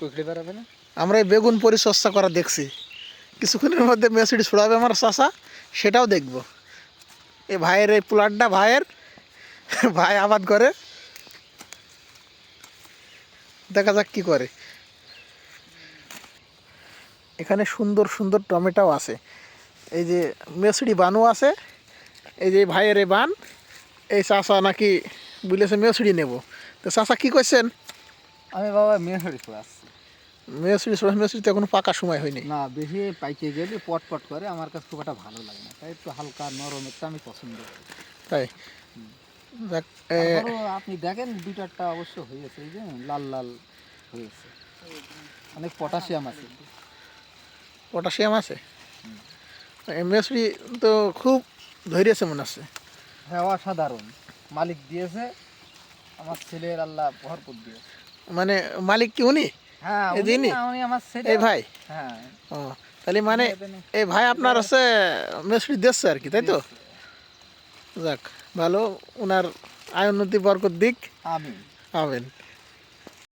কুকড়ে বেড়াবে না। আমরা এই বেগুন পরিচর্যা করা দেখছি, কিছুক্ষণের মধ্যে মেসিডি ছড়াবে আমার চাষা, সেটাও দেখব। এই ভাইয়ের এই প্লটটা ভাইয়ের, ভাই আবাদ করে, দেখা যাক কি করে। এখানে সুন্দর সুন্দর টমেটো আছে, এই যে মেসিডি বানও আছে, এই যে ভাইয়ের এই বান, এই চাষা নাকি বলেছে মেসিডি নেব। তো চাষা কি করছেন? আমি বাবা মেহরি করে আসছি। মেসিডি তো এখনো পাকা সময় হয়নি। না, বেশি পাইকে গেলে পট পট করে, আমার কাছে খুব একটা ভালো লাগে না, তাই একটু হালকা নরম একটা আমি পছন্দ করি। তাই যাক, তারপরও আপনি দেখেন 2-4টা অবশ্য হয়েছে, এই যে লাল লাল হয়েছে, অনেক পটাশিয়াম আছে। পটাশিয়াম আছে। মেসিডি তো খুব ধৈর্যছে মনে আছে। হ্যাঁ, অসাধারণ মালিক দিয়েছে, আমার ছেলের আল্লাহ ভরপুর দিয়েছে। মানে মালিক কি উনি? হ্যাঁ, এই যে ইনি? আমি আমার ছেলে। এই ভাই? হ্যাঁ। ও, তাহলে মানে এই ভাই আপনার হচ্ছে মেসিডি দিচ্ছে আর কি, তাই তো? যাক ভালো, ওনার আয় উন্নতি বরকত দিক। আমি আমেন।